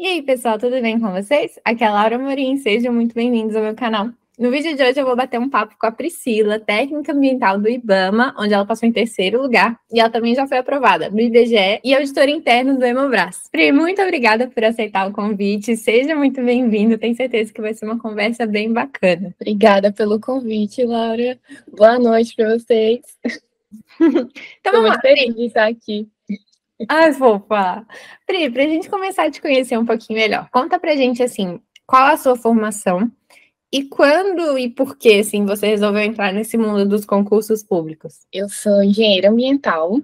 E aí, pessoal, tudo bem com vocês? Aqui é a Laura Morim, sejam muito bem-vindos ao meu canal. No vídeo de hoje eu vou bater um papo com a Priscila, técnica ambiental do IBAMA, onde ela passou em terceiro lugar, e ela também já foi aprovada no IBGE e auditora interna do Hemobras. Pri, muito obrigada por aceitar o convite, seja muito bem-vindo, tenho certeza que vai ser uma conversa bem bacana. Obrigada pelo convite, Laura. Boa noite para vocês. Então Estou vamos lá, muito feliz de estar aqui. Ai, fofa. Pri, pra gente começar a te conhecer um pouquinho melhor, conta pra gente, assim, qual a sua formação e quando e por que, assim, você resolveu entrar nesse mundo dos concursos públicos? Eu sou engenheira ambiental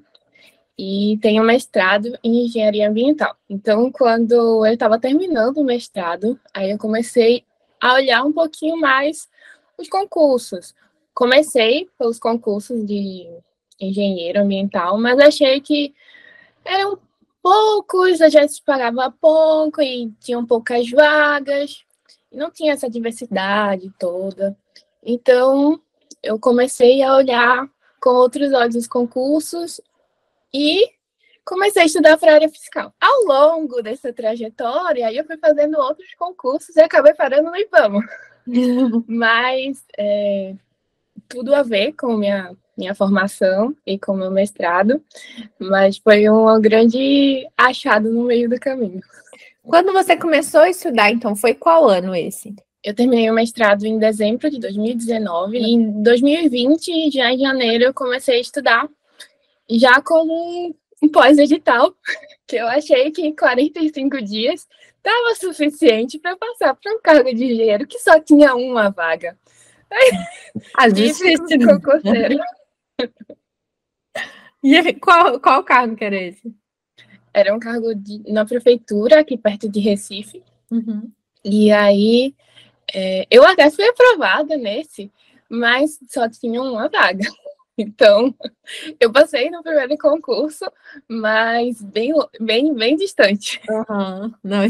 e tenho mestrado em engenharia ambiental. Então, quando eu estava terminando o mestrado, aí eu comecei a olhar um pouquinho mais os concursos. Comecei pelos concursos de engenheiro ambiental, mas achei que eram poucos, a gente pagava pouco e tinham poucas vagas, e não tinha essa diversidade toda. Então, eu comecei a olhar com outros olhos os concursos e comecei a estudar para a área fiscal. Ao longo dessa trajetória, eu fui fazendo outros concursos e acabei parando no IBAMA. Mas tudo a ver com minha formação e com meu mestrado, mas foi um grande achado no meio do caminho. Quando você começou a estudar, então, foi qual ano esse? Eu terminei o mestrado em dezembro de 2019 e em 2020, já em janeiro, eu comecei a estudar, já como um pós-edital, que eu achei que em 45 dias estava suficiente para passar para um cargo de engenheiro que só tinha uma vaga. Típico concurseiro. E qual cargo que era esse? Era um cargo na prefeitura, aqui perto de Recife. Uhum. E aí, eu até fui aprovada nesse, mas só tinha uma vaga. Então, eu passei no primeiro concurso, mas bem distante. Uhum. Não.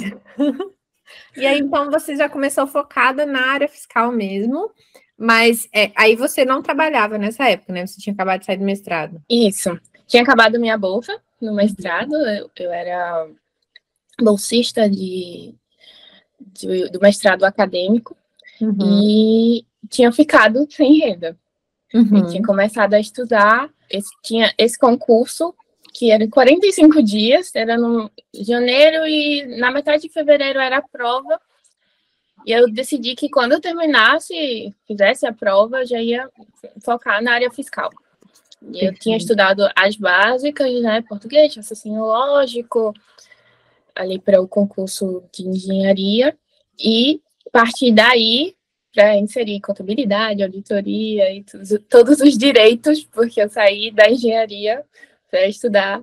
E aí, então, você já começou focada na área fiscal mesmo, mas aí você não trabalhava nessa época, né? Você tinha acabado de sair do mestrado. Isso. Tinha acabado minha bolsa no mestrado, eu era bolsista do mestrado acadêmico, e tinha ficado sem renda. Eu tinha começado a estudar, tinha esse concurso, que era 45 dias, era no janeiro, e na metade de fevereiro era a prova, e eu decidi que quando eu terminasse, fizesse a prova, eu já ia focar na área fiscal. E eu tinha estudado as básicas, né, português, raciocínio lógico, ali para o concurso de engenharia, e partir daí para inserir contabilidade, auditoria e todos os direitos, porque eu saí da engenharia para estudar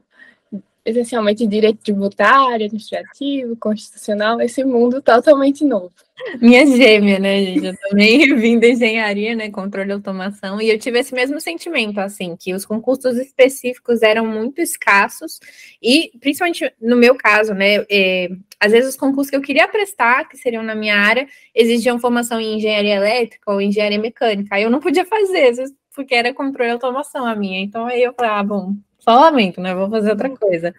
essencialmente direito tributário, administrativo, constitucional, esse mundo totalmente novo. Minha gêmea, né, gente? Eu também vim da engenharia, né, controle e automação, e eu tive esse mesmo sentimento, assim, que os concursos específicos eram muito escassos, e principalmente no meu caso, né, às vezes os concursos que eu queria prestar, que seriam na minha área, exigiam formação em engenharia elétrica ou engenharia mecânica, aí eu não podia fazer, às vezes, porque era controle e automação a minha, então aí eu falei, bom, só lamento, né, vou fazer outra coisa.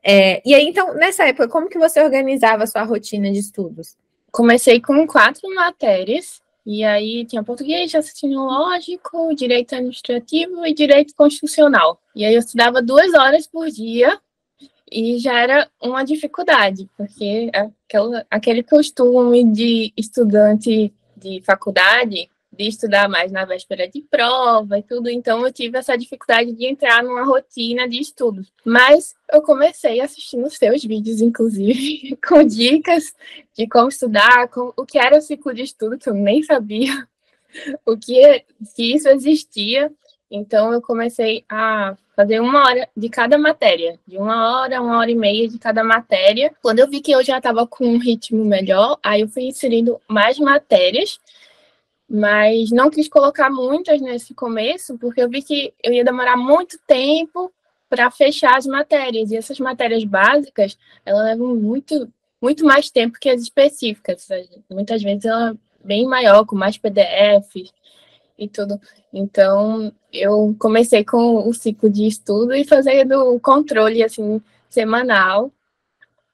E aí, então, nessa época, como que você organizava a sua rotina de estudos? Comecei com 4 matérias, e aí tinha português, raciocínio lógico, direito administrativo e direito constitucional. E aí eu estudava 2 horas por dia, e já era uma dificuldade, porque aquele costume de estudante de faculdade, de estudar mais na véspera de prova e tudo, então eu tive essa dificuldade de entrar numa rotina de estudos. Mas eu comecei assistindo os seus vídeos, inclusive, com dicas de como estudar, o que era o ciclo de estudo, que eu nem sabia que isso existia. Então, eu comecei a fazer 1 hora de cada matéria, de 1 hora e meia de cada matéria. Quando eu vi que eu já estava com um ritmo melhor, aí eu fui inserindo mais matérias, mas não quis colocar muitas nesse começo, porque eu vi que eu ia demorar muito tempo para fechar as matérias, e essas matérias básicas, elas levam muito mais tempo que as específicas. Muitas vezes ela é bem maior, com mais PDFs e tudo. Então, eu comecei com o ciclo de estudo e fazendo o controle, assim, semanal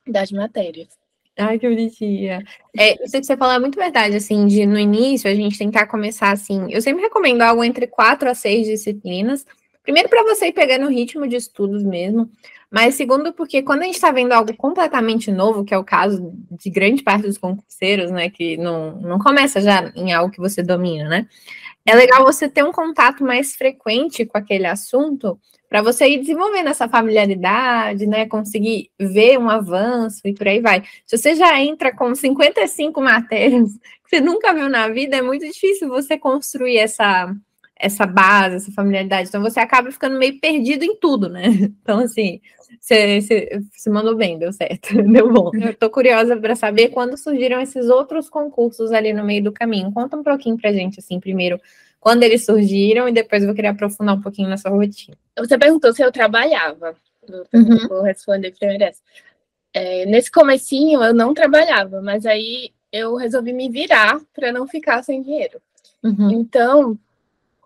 das matérias. Ai, que bonitinha. Isso que você falou é muito verdade, assim, de no início a gente tentar começar assim. Eu sempre recomendo algo entre 4 a 6 disciplinas. Primeiro, para você ir pegando o ritmo de estudos mesmo. Mas segundo, porque quando a gente está vendo algo completamente novo, que é o caso de grande parte dos concurseiros, né, que não começa já em algo que você domina, né? É legal você ter um contato mais frequente com aquele assunto para você ir desenvolvendo essa familiaridade, né? Conseguir ver um avanço e por aí vai. Se você já entra com 55 matérias que você nunca viu na vida, é muito difícil você construir essa base, essa familiaridade. Então você acaba ficando meio perdido em tudo, né? Então, assim, você mandou bem, deu certo, deu bom. Eu tô curiosa para saber quando surgiram esses outros concursos ali no meio do caminho. Conta um pouquinho pra gente, assim, primeiro, quando eles surgiram e depois eu vou querer aprofundar um pouquinho na sua rotina. Você perguntou se eu trabalhava. Vou responder primeiro essa. Nesse comecinho eu não trabalhava, mas aí eu resolvi me virar para não ficar sem dinheiro. Então,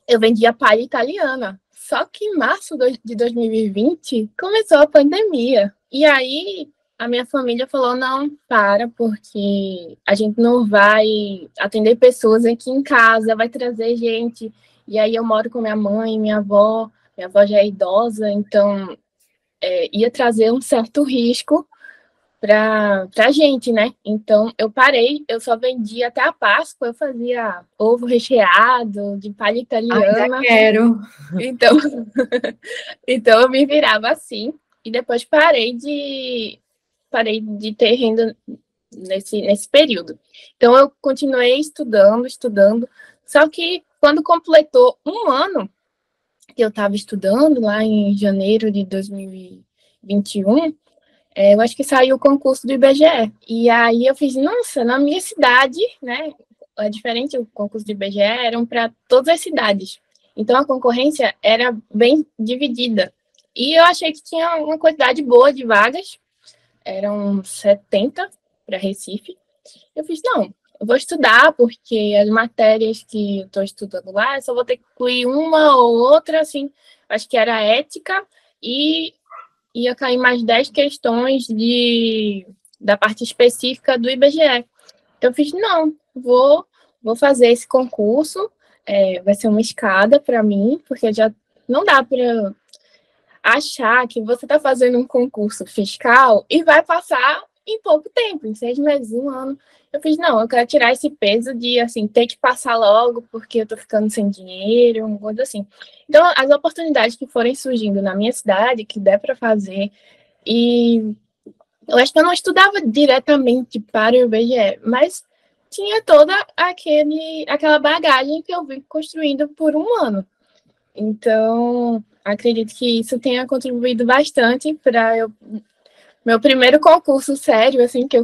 eu vendia palha italiana. Só que em março de 2020 começou a pandemia. E aí a minha família falou: não, porque a gente não vai atender pessoas aqui em casa, vai trazer gente. E aí eu moro com minha mãe, minha avó já é idosa, então ia trazer um certo risco pra gente, né? Então eu parei, eu só vendia até a Páscoa, eu fazia ovo recheado de palha italiana. Ai, já quero. Então, então eu me virava assim e depois parei de ter renda nesse período. Então eu continuei estudando, só que quando completou um ano que eu estava estudando, lá em janeiro de 2021, eu acho que saiu o concurso do IBGE. E aí eu fiz, nossa, na minha cidade, né? É diferente, o concurso do IBGE eram para todas as cidades. Então a concorrência era bem dividida. E eu achei que tinha uma quantidade boa de vagas, eram 70 para Recife. Eu fiz, não, eu vou estudar, porque as matérias que eu estou estudando lá, eu só vou ter que incluir uma ou outra, assim, acho que era ética e ia cair mais 10 questões da parte específica do IBGE. Eu fiz, não, vou fazer esse concurso, vai ser uma escada para mim, porque já não dá para achar que você está fazendo um concurso fiscal e vai passar em pouco tempo, em 6 meses, um ano. Eu fiz, não, eu quero tirar esse peso de, assim, ter que passar logo porque eu tô ficando sem dinheiro, uma coisa assim. Então, as oportunidades que forem surgindo na minha cidade, que der para fazer, e eu acho que eu não estudava diretamente para o IBGE, mas tinha toda aquela bagagem que eu vim construindo por um ano. Então, acredito que isso tenha contribuído bastante para meu primeiro concurso sério, assim, que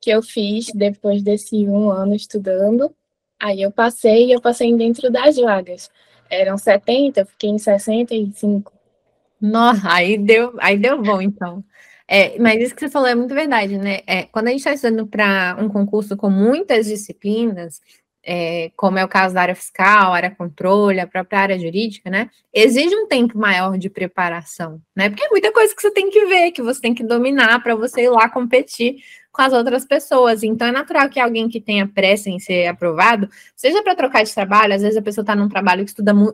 eu fiz depois desse um ano estudando. Aí eu passei dentro das vagas. Eram 70, eu fiquei em 65. Nossa, aí deu bom, então. Mas isso que você falou é muito verdade, né? Quando a gente está estudando para um concurso com muitas disciplinas, como é o caso da área fiscal, área controle, a própria área jurídica, né? Exige um tempo maior de preparação, né? Porque é muita coisa que você tem que ver, que você tem que dominar para você ir lá competir com as outras pessoas. Então é natural que alguém que tenha pressa em ser aprovado, seja para trocar de trabalho, às vezes a pessoa está num trabalho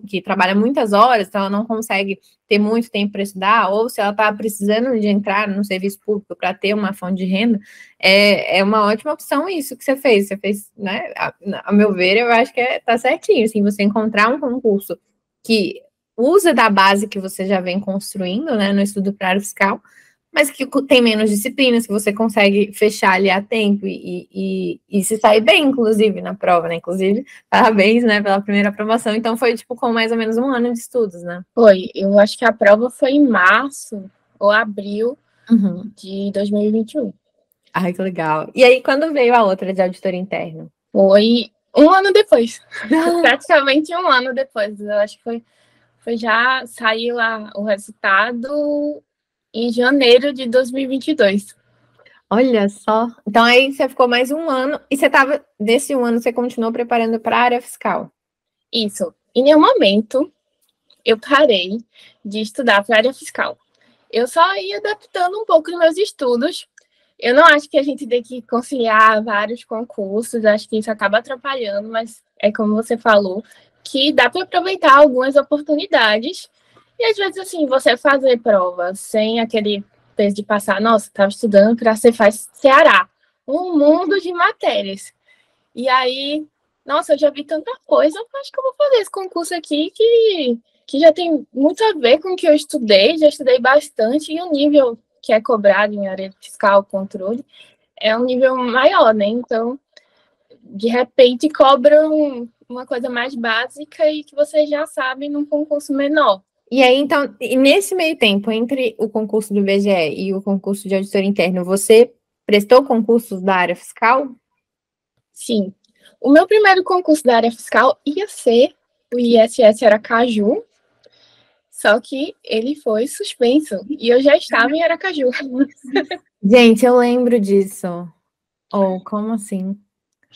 que trabalha muitas horas, então ela não consegue ter muito tempo para estudar, ou se ela está precisando de entrar no serviço público para ter uma fonte de renda, é uma ótima opção isso que você fez. Você fez, né? A meu ver, eu acho que tá certinho, assim, você encontrar um concurso que usa da base que você já vem construindo, né, no estudo para área fiscal, mas que tem menos disciplinas, que você consegue fechar ali a tempo e se sair bem, inclusive, na prova, né? Inclusive, parabéns, né, pela primeira aprovação. Então, foi, tipo, com mais ou menos um ano de estudos, né? Foi, eu acho que a prova foi em março ou abril de 2021. Ai, que legal. E aí, quando veio a outra de auditor interno? Foi um ano depois. Praticamente um ano depois. Eu acho que foi já saiu lá o resultado em janeiro de 2022. Olha só. Então aí você ficou mais um ano e desse um ano você continuou preparando para a área fiscal. Isso. Em nenhum momento eu parei de estudar para a área fiscal. Eu só ia adaptando um pouco os meus estudos Eu não acho que a gente tem que conciliar vários concursos, acho que isso acaba atrapalhando, mas é como você falou, que dá para aproveitar algumas oportunidades. E às vezes, assim, você fazer prova sem aquele peso de passar, nossa, estava estudando para ser faz Ceará, um mundo de matérias. E aí, nossa, eu já vi tanta coisa, eu acho que eu vou fazer esse concurso aqui que já tem muito a ver com o que eu estudei, já estudei bastante, e o nível que é cobrado em área fiscal, controle, é um nível maior, né? Então, de repente, cobram uma coisa mais básica e que você já sabe num concurso menor. E aí, então, nesse meio tempo, entre o concurso do IBGE e o concurso de auditor interno, você prestou concursos da área fiscal? Sim. O meu primeiro concurso da área fiscal ia ser o ISS Aracaju, só que ele foi suspenso e eu já estava em Aracaju. Gente, eu lembro disso. Ou como assim?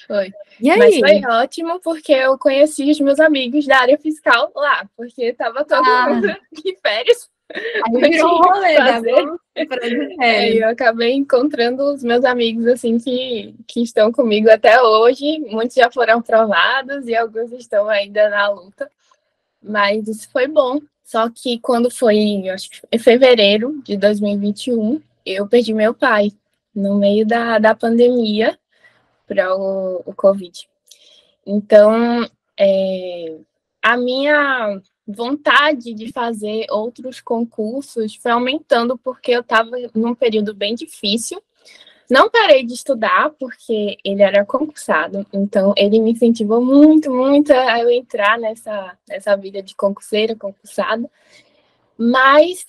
Foi. E Mas foi aí? ótimo porque eu conheci os meus amigos da área fiscal lá, porque estava todo mundo de férias. Aí virou um rolê, fazer. Para de Eu acabei encontrando os meus amigos assim que estão comigo até hoje. Muitos já foram aprovados e alguns estão ainda na luta. Mas isso foi bom. Só que quando foi, acho que em fevereiro de 2021, eu perdi meu pai no meio da pandemia para o Covid. Então, a minha vontade de fazer outros concursos foi aumentando porque eu estava num período bem difícil. Não parei de estudar porque ele era concursado, então ele me incentivou muito, muito a eu entrar nessa vida de concurseira, concursada. Mas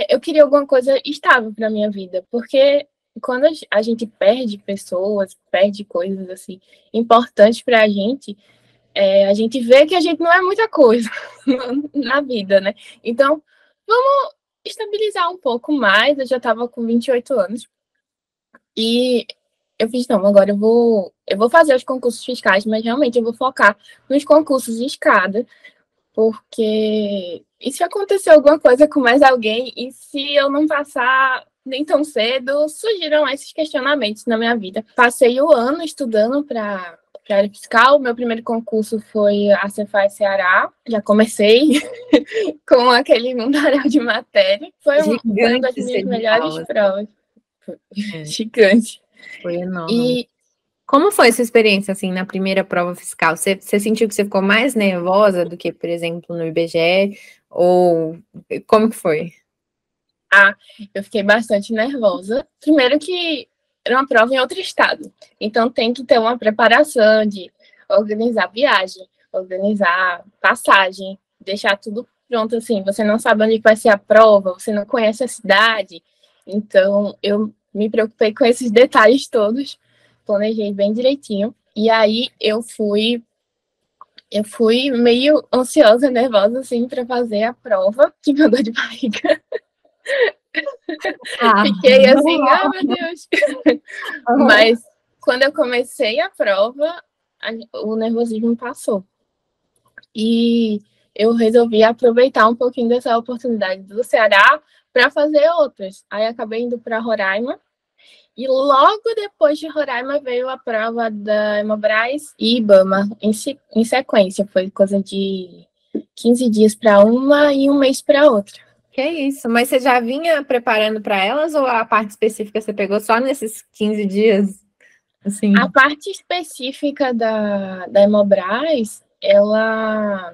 eu queria alguma coisa estável para minha vida, porque quando a gente perde pessoas, perde coisas assim importantes para a gente vê que a gente não é muita coisa na vida, né? Então, vamos estabilizar um pouco mais. Eu já estava com 28 anos e eu fiz, não, agora eu vou fazer os concursos fiscais, mas realmente eu vou focar nos concursos de escada, porque e se acontecer alguma coisa com mais alguém, e se eu não passar nem tão cedo, surgiram esses questionamentos na minha vida. Passei o ano estudando para área fiscal, meu primeiro concurso foi a Cefaz Ceará, já comecei com aquele mundaréu de matéria, foi uma das minhas melhores provas. Gigante. Foi enorme. E como foi essa experiência, assim, na primeira prova fiscal? Você sentiu que você ficou mais nervosa do que, por exemplo, no IBGE? Ou como que foi? Eu fiquei bastante nervosa. Primeiro que era uma prova em outro estado. Então tem que ter uma preparação de organizar viagem, organizar passagem, deixar tudo pronto, assim. Você não sabe onde vai ser a prova, você não conhece a cidade. Então eu me preocupei com esses detalhes todos, planejei bem direitinho. E aí eu fui meio ansiosa, nervosa, assim, para fazer a prova, que me dor de barriga. Fiquei assim, meu Deus. Mas quando eu comecei a prova, o nervosismo passou. E eu resolvi aproveitar um pouquinho dessa oportunidade do Ceará para fazer outras. Aí acabei indo para Roraima. E logo depois de Roraima veio a prova da Hemobras e IBAMA em sequência. Foi coisa de 15 dias para uma e um mês para outra. Que isso, mas você já vinha preparando para elas ou a parte específica você pegou só nesses 15 dias? Assim. A parte específica da Hemobras, ela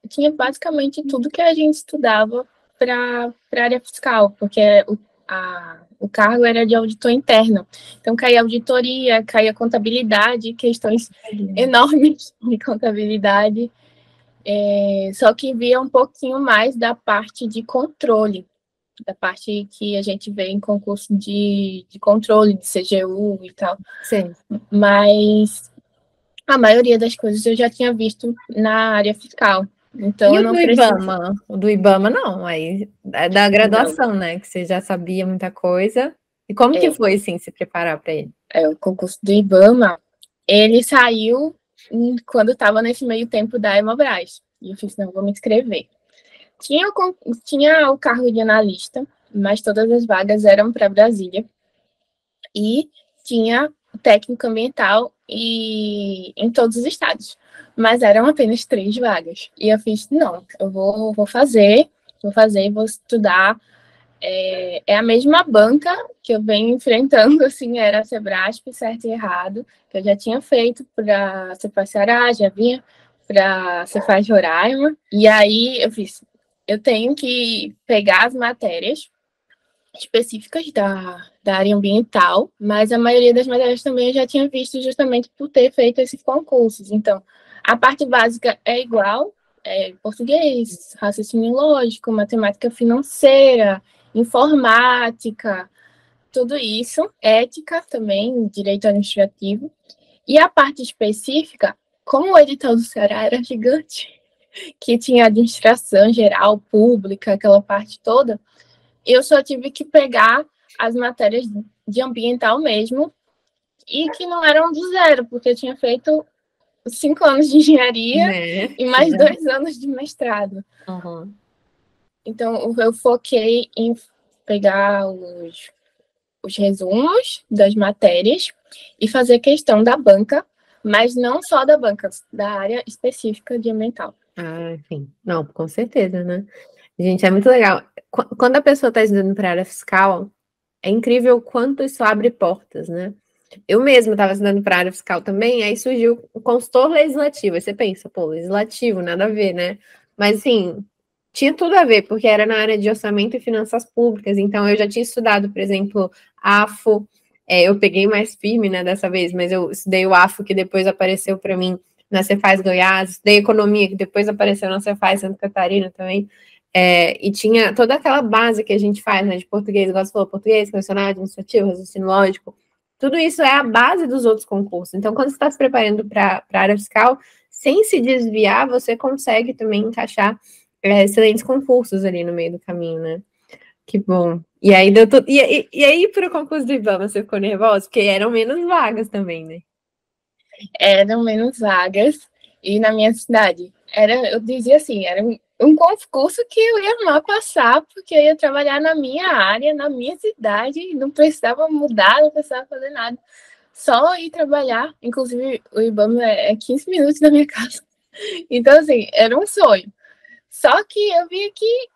tinha basicamente tudo que a gente estudava para a área fiscal, porque o cargo era de auditor interno. Então, caía auditoria, caía contabilidade, questões enormes de contabilidade, só que via um pouquinho mais da parte de controle, da parte que a gente vê em concurso de controle, de CGU e tal. Sim. Mas a maioria das coisas eu já tinha visto na área fiscal. Então, e eu o não do IBAMA? O do IBAMA não, aí é da graduação, não, né? Que você já sabia muita coisa. E como que foi, assim, se preparar para ele? O concurso do IBAMA, ele saiu quando estava nesse meio tempo da Hemobras. E eu fiz, não, vou me inscrever. Tinha o cargo de analista, mas todas as vagas eram para Brasília. e tinha o técnico ambiental em todos os estados. Mas eram apenas 3 vagas. E eu fiz, não, eu vou fazer, vou estudar. É a mesma banca que eu venho enfrentando, assim, era a Sebrasp, certo e errado, que eu já tinha feito para a Cefaz Ceará, já vinha para a Cefaz Roraima. E aí eu fiz, eu tenho que pegar as matérias específicas da área ambiental, mas a maioria das matérias também eu já tinha visto justamente por ter feito esses concursos. Então, a parte básica é igual, português, raciocínio lógico, matemática financeira, informática, tudo isso, ética também, direito administrativo. E a parte específica, como o edital do Ceará era gigante, que tinha administração geral, pública, aquela parte toda, eu só tive que pegar as matérias de ambiental mesmo, e que não eram do zero, porque eu tinha feito 5 anos de engenharia e mais 2 anos de mestrado. Uhum. Então, eu foquei em pegar os resumos das matérias e fazer questão da banca, mas não só da banca, da área específica de ambiental. Ah, enfim. Não, com certeza, né? Gente, é muito legal. Quando a pessoa está estudando para a área fiscal, é incrível o quanto isso abre portas, né? Eu mesma estava estudando para a área fiscal também, aí surgiu o consultor legislativo. Aí você pensa, pô, legislativo, nada a ver, né? Mas, assim, tinha tudo a ver, porque era na área de orçamento e finanças públicas. Então, eu já tinha estudado, por exemplo, AFO. Eu peguei mais firme, né, dessa vez, mas eu estudei o AFO, que depois apareceu para mim na Cefaz Goiás, estudei economia, que depois apareceu na Cefaz Santa Catarina também. E tinha toda aquela base que a gente faz, né, de português, igual você falou, português, condicional, administrativo, raciocínio lógico. Tudo isso é a base dos outros concursos. Então, quando você está se preparando para a área fiscal, sem se desviar, você consegue também encaixar excelentes concursos ali no meio do caminho, né? Que bom. E aí deu tudo. E aí, para o concurso do IBAMA, você ficou nervosa? Porque eram menos vagas também, né? Eram menos vagas, e na minha cidade, eu dizia assim, era um concurso que eu ia amar passar, porque eu ia trabalhar na minha área, na minha cidade, não precisava mudar, não precisava fazer nada. Só ir trabalhar, inclusive o IBAMA é 15 minutos da minha casa. Então, assim, era um sonho. Só que eu via que,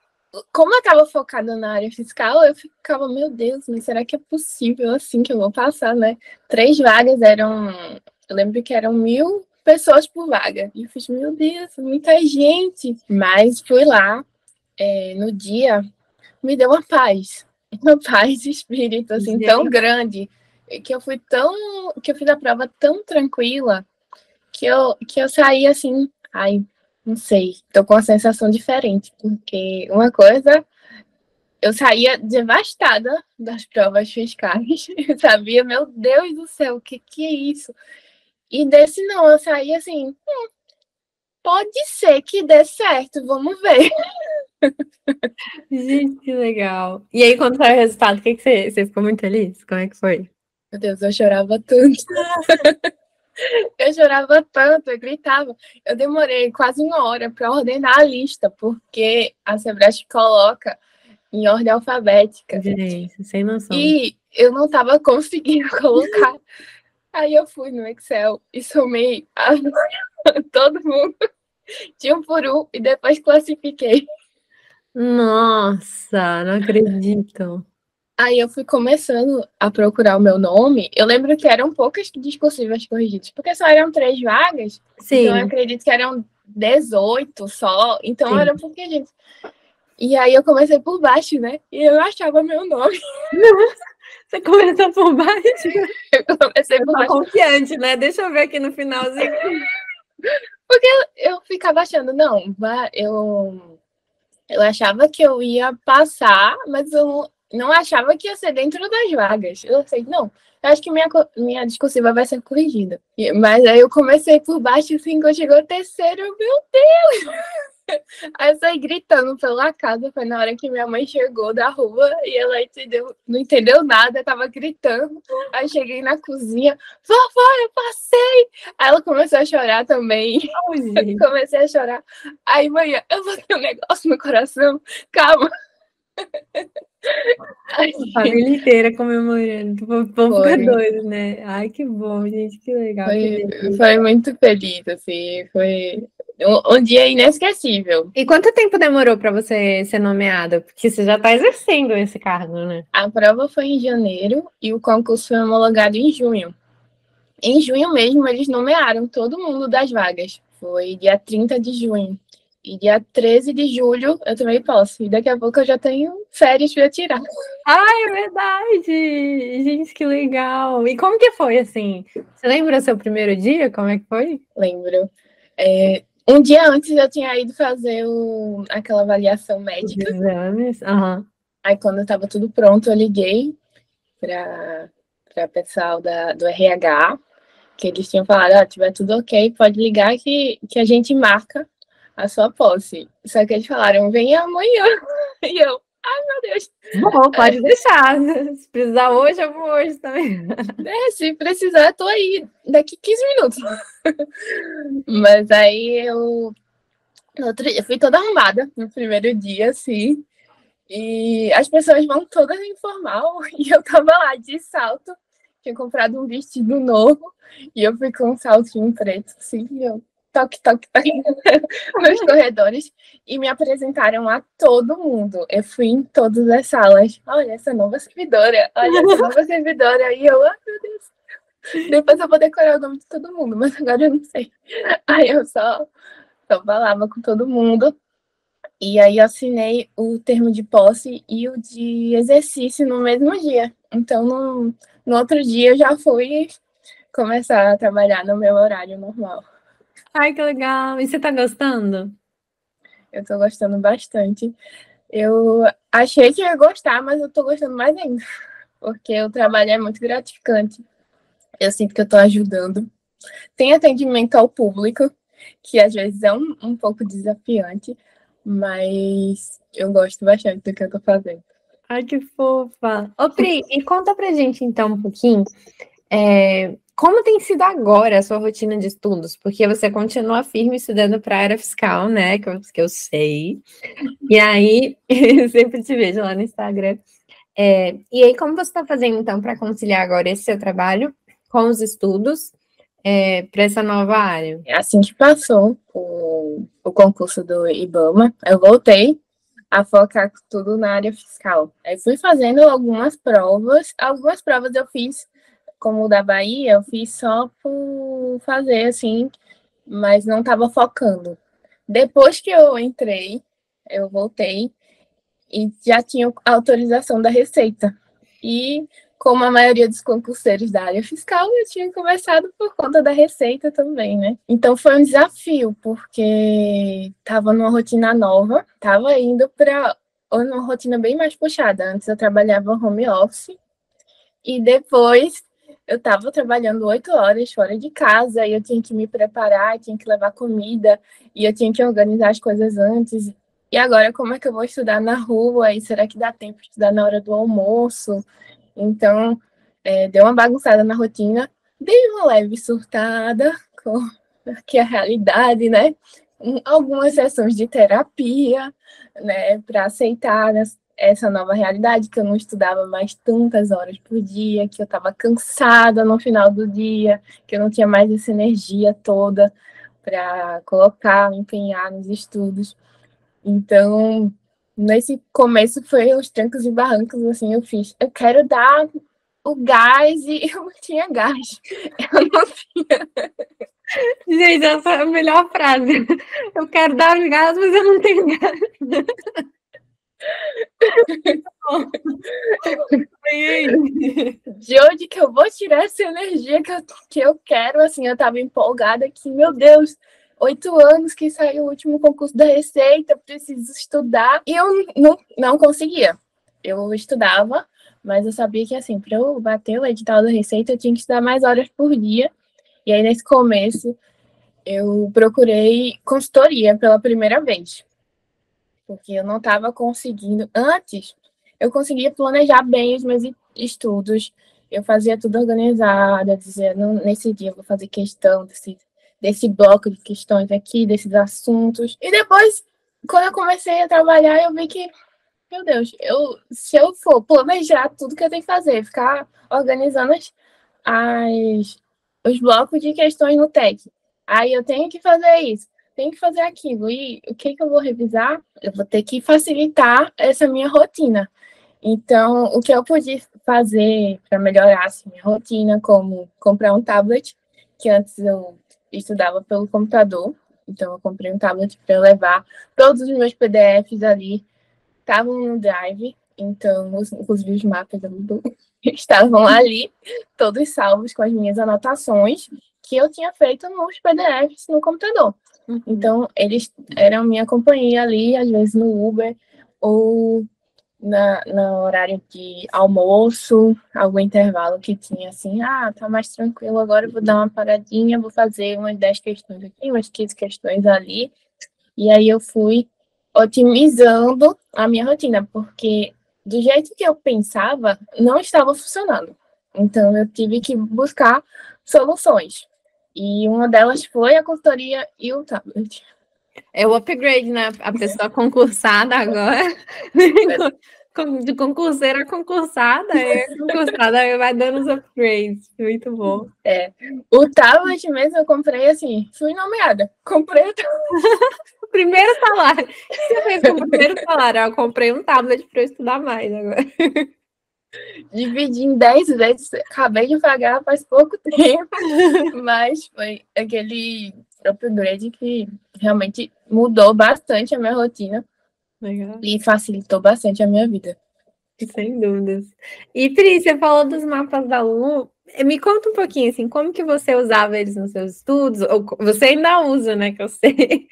como eu estava focada na área fiscal, eu ficava, meu Deus, mas será que é possível assim que eu vou passar, né? 3 vagas eram, eu lembro que eram 1.000 pessoas por vaga. E eu fiz, meu Deus, muita gente. Mas fui lá, no dia, me deu uma paz de espírito, assim, tão grande, que eu fiz a prova tão tranquila, que eu saí assim, ai, não sei, tô com uma sensação diferente, porque uma coisa, eu saía devastada das provas fiscais, eu sabia, meu Deus do céu, o que é isso? E desse não, eu saí assim, pode ser que dê certo, vamos ver. Gente, que legal. E aí, quando saiu o resultado, o que você ficou muito feliz? Como é que foi? Meu Deus, eu chorava tanto. Eu chorava tanto, eu gritava. Eu demorei quase 1 hora para ordenar a lista, porque a Sebrasp coloca em ordem alfabética. Gente, sem noção. E eu não estava conseguindo colocar. Aí eu fui no Excel e somei todo mundo de 1 por 1 e depois classifiquei. Nossa, não acredito. Aí eu fui começando a procurar o meu nome. Eu lembro que eram poucas discursivas corrigidas, porque só eram 3 vagas. Sim. Então eu acredito que eram 18 só. Então Sim. era pouca gente. E aí eu comecei por baixo, né? E eu achava meu nome. Você começou por baixo? Eu comecei por baixo. Confiante, né? Deixa eu ver aqui no finalzinho. Porque eu ficava achando, não, eu achava que eu ia passar, mas eu não achava que ia ser dentro das vagas. Eu sei, não, eu acho que minha discursiva vai ser corrigida. Mas aí eu comecei por baixo, assim, quando chegou o terceiro, meu Deus! Aí eu saí gritando pela casa, foi na hora que minha mãe chegou da rua e ela não entendeu nada, tava gritando. Aí cheguei na cozinha, vovó, eu passei! Aí ela começou a chorar também. Oh, comecei a chorar. Aí, mãe, eu vou ter um negócio no coração, calma. A família inteira comemorando. O povo fica doido, né? Ai, que bom, gente, que legal. Foi muito feliz, assim, foi um dia inesquecível. E quanto tempo demorou para você ser nomeada? Porque você já está exercendo esse cargo, né? A prova foi em janeiro e o concurso foi homologado em junho. Em junho mesmo, eles nomearam todo mundo das vagas. Foi dia 30 de junho. E dia 13 de julho eu tomei posse. E daqui a pouco eu já tenho férias para tirar. Ai, é verdade! Gente, que legal! E como que foi, assim? Você lembra o seu primeiro dia? Como é que foi? Lembro. Um dia antes eu tinha ido fazer aquela avaliação médica. Os exames? Uhum. Aí quando estava tudo pronto, eu liguei para pessoal do RH, que eles tinham falado, tiver tudo ok, pode ligar que a gente marca a sua posse. Só que eles falaram, vem amanhã. E eu, ai meu Deus. Bom, pode deixar. Se precisar hoje, eu vou hoje também. Se precisar, eu tô aí daqui 15 minutos. Mas aí eu fui toda arrumada no primeiro dia, assim. E as pessoas vão todas informal. E eu tava lá de salto. Tinha comprado um vestido novo. E eu fui com um saltinho preto, assim. Eu toque, toque, toque nos corredores. E me apresentaram a todo mundo. Eu fui em todas as salas. Olha, essa nova servidora. Olha, essa nova servidora. E eu, ai, meu Deus. Depois eu vou decorar o nome de todo mundo. Mas agora eu não sei. Aí eu só falava com todo mundo. E aí eu assinei o termo de posse e o de exercício no mesmo dia. Então, no outro dia eu já fui começar a trabalhar no meu horário normal. Ai, que legal! E você tá gostando? Eu tô gostando bastante. Eu achei que ia gostar, mas eu tô gostando mais ainda. Porque o trabalho é muito gratificante. Eu sinto que eu tô ajudando. Tem atendimento ao público, que às vezes é um pouco desafiante, mas eu gosto bastante do que eu tô fazendo. Ai, que fofa! Ô, Pri, e conta pra gente então um pouquinho como tem sido agora a sua rotina de estudos? Porque você continua firme estudando para a área fiscal, né? Que eu sei. E aí, eu sempre te vejo lá no Instagram. E aí, como você está fazendo então para conciliar agora esse seu trabalho com os estudos para essa nova área? Assim que passou o concurso do IBAMA, eu voltei a focar tudo na área fiscal. Aí fui fazendo algumas provas eu fiz, como o da Bahia, eu fiz só por fazer, assim, mas não estava focando. Depois que eu entrei, eu voltei e já tinha autorização da Receita. E como a maioria dos concurseiros da área fiscal, eu tinha começado por conta da Receita também, né? Então foi um desafio, porque estava numa rotina nova, estava indo para uma rotina bem mais puxada. Antes eu trabalhava home office e depois eu estava trabalhando 8 horas fora de casa e eu tinha que me preparar, tinha que levar comida e eu tinha que organizar as coisas antes. E agora, como é que eu vou estudar na rua? E será que dá tempo de estudar na hora do almoço? Então, deu uma bagunçada na rotina, dei uma leve surtada com que é a realidade, né? Algumas sessões de terapia, né, para aceitar essa nova realidade, que eu não estudava mais tantas horas por dia, que eu estava cansada no final do dia, que eu não tinha mais essa energia toda para colocar, empenhar nos estudos. Então, nesse começo foi os trancos e barrancos, assim, eu quero dar o gás e eu não tinha gás. Eu não tinha. Gente, essa é a melhor frase. Eu quero dar o gás, mas eu não tenho gás. De onde que eu vou tirar essa energia que eu quero? Assim, eu tava empolgada aqui, meu Deus, 8 anos que saiu o último concurso da Receita, preciso estudar. E eu não conseguia. Eu estudava, mas eu sabia que, assim, para eu bater o edital da Receita, eu tinha que estudar mais horas por dia. E aí, nesse começo, eu procurei consultoria pela primeira vez. Porque eu não estava conseguindo. Antes, eu conseguia planejar bem os meus estudos. Eu fazia tudo organizado, dizia, nesse dia eu vou fazer questão desse bloco de questões aqui, desses assuntos. E depois, quando eu comecei a trabalhar, eu vi que meu Deus, se eu for planejar tudo que eu tenho que fazer, ficar organizando os blocos de questões no TEC, aí eu tenho que fazer isso, tenho que fazer aquilo, e o que eu vou revisar? Eu vou ter que facilitar essa minha rotina. Então, o que eu pude fazer para melhorar assim, minha rotina, como comprar um tablet, que antes eu estudava pelo computador, então eu comprei um tablet para levar todos os meus PDFs ali, estavam no Drive, então, inclusive os mapas estavam ali, todos salvos com as minhas anotações que eu tinha feito nos PDFs no computador. Então, eles eram minha companhia ali, às vezes no Uber, ou no horário de almoço, algum intervalo que tinha assim, tá mais tranquilo, agora eu vou dar uma paradinha, vou fazer umas 10 questões aqui, umas 15 questões ali. E aí eu fui otimizando a minha rotina, porque do jeito que eu pensava, não estava funcionando. Então eu tive que buscar soluções. E uma delas foi a consultoria e o tablet. É o upgrade, né? A pessoa concursada agora. De concurseira a concursada, concursada vai dando os upgrades. Muito bom. O tablet mesmo eu comprei assim, fui nomeada. Comprei o o primeiro salário. O que você fez com o primeiro salário? Eu comprei um tablet para eu estudar mais agora. Dividi em 10 vezes, acabei de pagar faz pouco tempo, mas foi aquele upgrade que realmente mudou bastante a minha rotina. Legal. E facilitou bastante a minha vida. Sem dúvidas. E, Pri, você falou dos mapas da Lu. Me conta um pouquinho, assim, como que você usava eles nos seus estudos? Ou você ainda usa, né, que eu sei.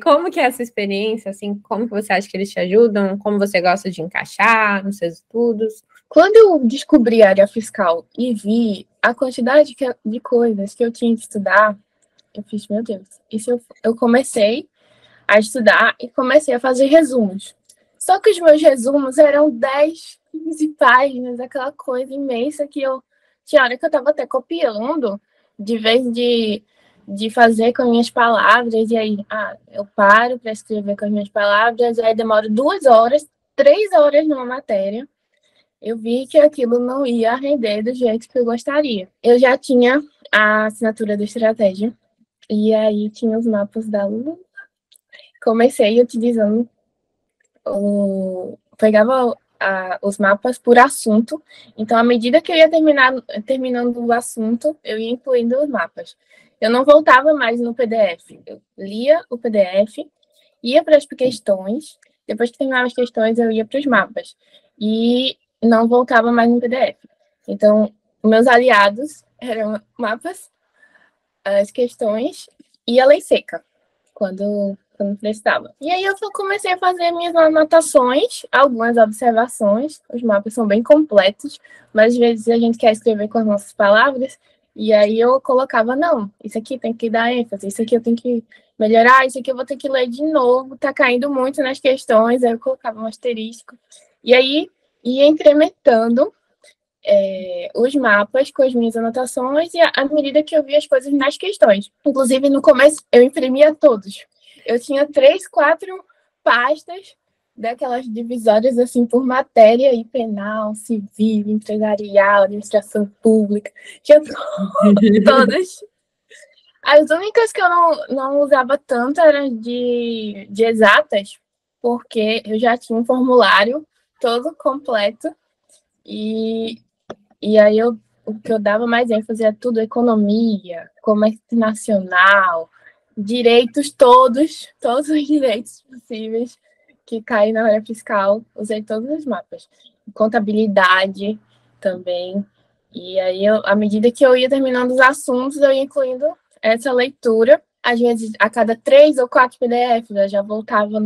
Como que é essa experiência, assim, como que você acha que eles te ajudam? Como você gosta de encaixar nos seus estudos? Quando eu descobri a área fiscal e vi a quantidade de coisas que eu tinha que estudar, eu fiz, meu Deus, isso eu comecei a estudar e comecei a fazer resumos. Só que os meus resumos eram 10, 15 páginas, aquela coisa imensa que eu tinha hora que eu estava até copiando, de vez de fazer com as minhas palavras, e aí eu paro para escrever com as minhas palavras, aí demoro 2 horas, 3 horas numa matéria. Eu vi que aquilo não ia render do jeito que eu gostaria. Eu já tinha a assinatura da estratégia, e aí tinha os mapas da Lua. Comecei utilizando pegava os mapas por assunto, então à medida que eu ia terminando o assunto, eu ia incluindo os mapas. Eu não voltava mais no PDF, eu lia o PDF, ia para as questões, depois que terminava as questões, eu ia para os mapas, e não voltava mais no PDF. Então, meus aliados eram mapas, as questões e a lei seca, quando precisava. E aí eu comecei a fazer minhas anotações, algumas observações. Os mapas são bem completos, mas às vezes a gente quer escrever com as nossas palavras, e aí eu colocava, não, isso aqui tem que dar ênfase, isso aqui eu tenho que melhorar, isso aqui eu vou ter que ler de novo, tá caindo muito nas questões, aí eu colocava um asterisco. E aí ia incrementando os mapas com as minhas anotações e à medida que eu via as coisas nas questões. Inclusive, no começo, eu imprimia todos. Eu tinha 3, 4 pastas daquelas divisórias assim por matéria e penal, civil, empresarial, administração pública. Tinha todas. As únicas que eu não usava tanto eram de exatas, porque eu já tinha um formulário todo completo e aí o que eu dava mais ênfase era tudo economia, comércio internacional, direitos todos os direitos possíveis que caem na área fiscal, usei todos os mapas. Contabilidade também. E aí, à medida que eu ia terminando os assuntos, eu ia incluindo essa leitura. Às vezes, a cada 3 ou 4 PDFs, eu já voltava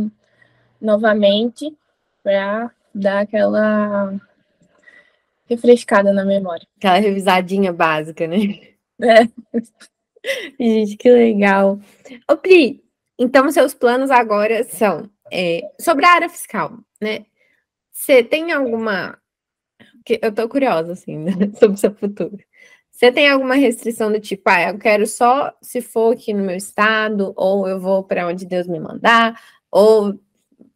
novamente para dar aquela refrescada na memória. Aquela revisadinha básica, né? É. Gente, que legal. Ô, Pri, então seus planos agora são sobre a área fiscal, né? Você tem alguma... Eu tô curiosa, assim, né? Sobre o seu futuro. Você tem alguma restrição do tipo, eu quero só se for aqui no meu estado, ou eu vou para onde Deus me mandar, ou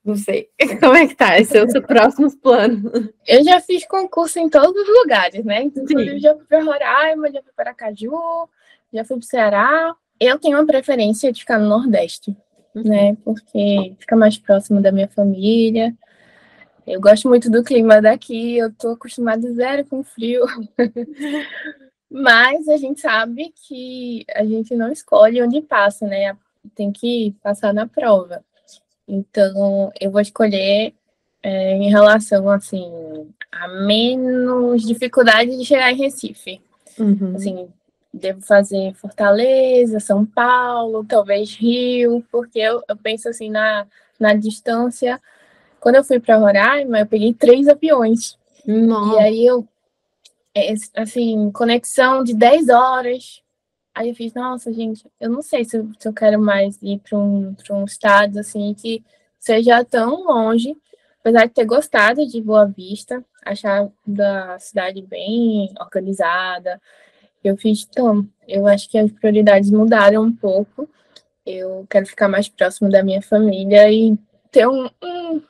Não sei. Como é que tá? Esses são os seus próximos planos? Eu já fiz concurso em todos os lugares, né? Inclusive, já fui para Roraima, já fui para Aracaju, já fui para o Ceará. Eu tenho uma preferência de ficar no Nordeste, né? Porque fica mais próximo da minha família. Eu gosto muito do clima daqui, eu tô acostumada zero com frio. Mas a gente sabe que a gente não escolhe onde passa, né? Tem que passar na prova. Então, eu vou escolher em relação, assim, a menos dificuldade de chegar em Recife. Assim, devo fazer Fortaleza, São Paulo, talvez Rio, porque eu penso, assim, na distância. Quando eu fui para Roraima, eu peguei 3 aviões. Nossa. E aí assim, conexão de 10 horas. Aí eu fiz, nossa, gente, eu não sei se eu quero mais ir para um estado, assim, que seja tão longe, apesar de ter gostado de Boa Vista, achar da cidade bem organizada. Eu fiz, então, eu acho que as prioridades mudaram um pouco. Eu quero ficar mais próximo da minha família e ter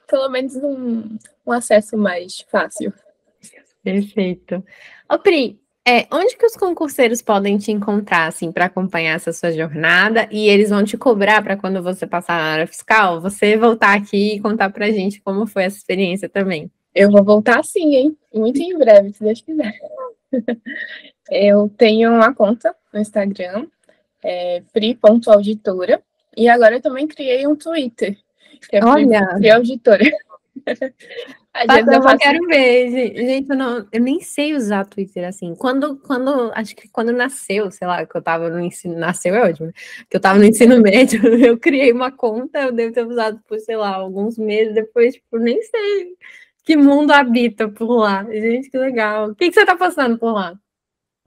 pelo menos um acesso mais fácil. Perfeito. Ô, Pri, onde que os concurseiros podem te encontrar, assim, para acompanhar essa sua jornada? E eles vão te cobrar para quando você passar na área fiscal, você voltar aqui e contar pra gente como foi essa experiência também. Eu vou voltar sim, hein? Muito em breve, se Deus quiser. Eu tenho uma conta no Instagram, pri.auditora, e agora eu também criei um Twitter, que é pri.auditora. Eu quero ver, gente, eu nem sei usar Twitter assim. Acho que quando nasceu, sei lá, que eu tava no ensino, nasceu é ótimo, né? Que eu tava no ensino médio, eu criei uma conta, eu devo ter usado por, sei lá, alguns meses depois, tipo, nem sei que mundo habita por lá. Gente, que legal. O que você tá postando por lá?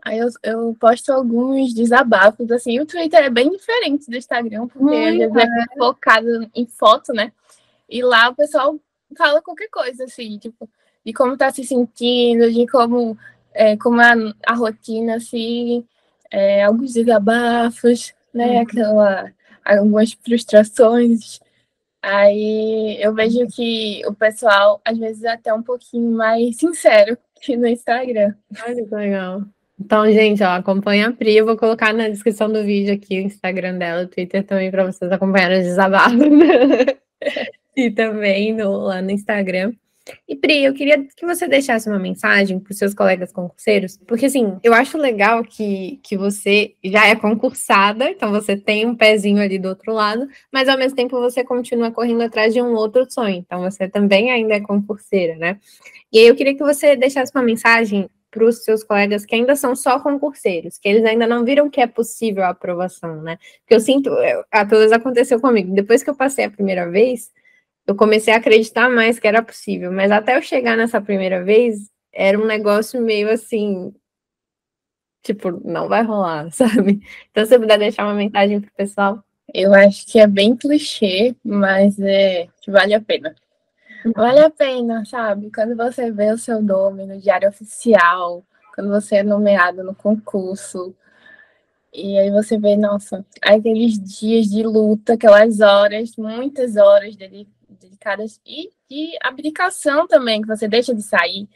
Aí eu posto alguns desabafos, assim, o Twitter é bem diferente do Instagram, porque às vezes é focado em foto, né? E lá o pessoal fala qualquer coisa, assim, tipo, de como tá se sentindo, de como a rotina, assim, alguns desabafos, né? Algumas frustrações. Aí eu vejo que o pessoal, às vezes, é até um pouquinho mais sincero que no Instagram. Olha que legal. Então, gente, ó, acompanha a Pri. Eu vou colocar na descrição do vídeo aqui o Instagram dela, o Twitter também, para vocês acompanharem os desabafos. E também lá no Instagram. E Pri, eu queria que você deixasse uma mensagem para os seus colegas concurseiros, porque assim, eu acho legal que você já é concursada, então você tem um pezinho ali do outro lado, mas ao mesmo tempo você continua correndo atrás de um outro sonho, então você também ainda é concurseira, né? E aí eu queria que você deixasse uma mensagem para os seus colegas que ainda são só concurseiros, que eles ainda não viram que é possível a aprovação, né? Porque eu sinto, pelo menos aconteceu comigo, depois que eu passei a primeira vez, eu comecei a acreditar mais que era possível, mas até eu chegar nessa primeira vez, era um negócio meio assim, tipo, não vai rolar, sabe? Então, se você puder deixar uma mensagem pro pessoal. Eu acho que é bem clichê, mas que vale a pena. Vale a pena, sabe? Quando você vê o seu nome no Diário Oficial, quando você é nomeado no concurso, e aí você vê, nossa, aqueles dias de luta, aquelas horas, muitas horas dedicadas, e de abdicação também, que você deixa de sair,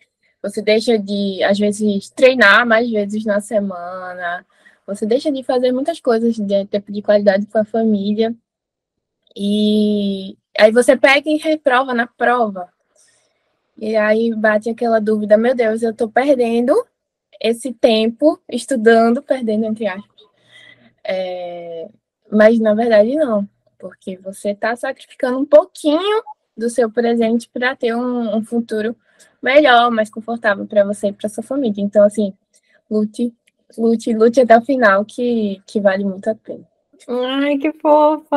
você deixa de, às vezes, treinar mais vezes na semana, você deixa de fazer muitas coisas de tempo de qualidade com a família, e aí você pega e reprova na prova. E aí bate aquela dúvida, meu Deus, eu tô perdendo esse tempo estudando, perdendo entre aspas. Mas na verdade não, porque você está sacrificando um pouquinho do seu presente para ter um futuro melhor, mais confortável para você e para sua família. Então, assim, lute até o final, que vale muito a pena. Ai, que fofa!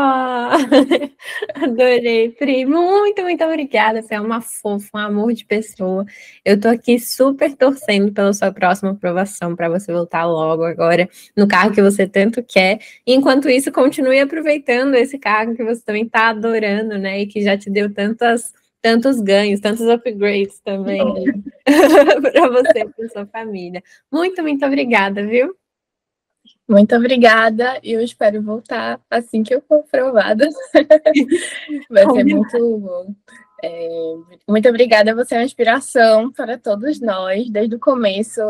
Adorei, Pri. Muito, muito obrigada. Você é uma fofa, um amor de pessoa. Eu tô aqui super torcendo pela sua próxima aprovação, para você voltar logo agora no cargo que você tanto quer. Enquanto isso, continue aproveitando esse cargo que você também tá adorando, né? E que já te deu tantos ganhos, tantos upgrades também para você e para sua família. Muito, muito obrigada, viu? Muito obrigada e eu espero voltar assim que eu for aprovada. Vai ser muito bom. Muito obrigada, você é uma inspiração para todos nós, desde o começo.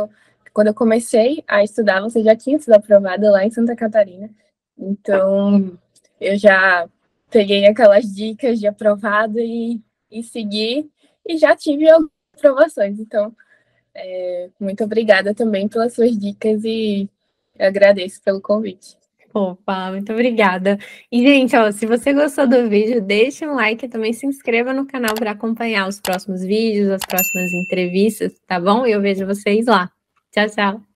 Quando eu comecei a estudar, você já tinha sido aprovada lá em Santa Catarina. Então, eu já peguei aquelas dicas de aprovado e segui, e já tive algumas aprovações. Então, muito obrigada também pelas suas dicas e eu agradeço pelo convite. Opa, muito obrigada. E, gente, ó, se você gostou do vídeo, deixe um like e também se inscreva no canal para acompanhar os próximos vídeos, as próximas entrevistas, tá bom? E eu vejo vocês lá. Tchau, tchau.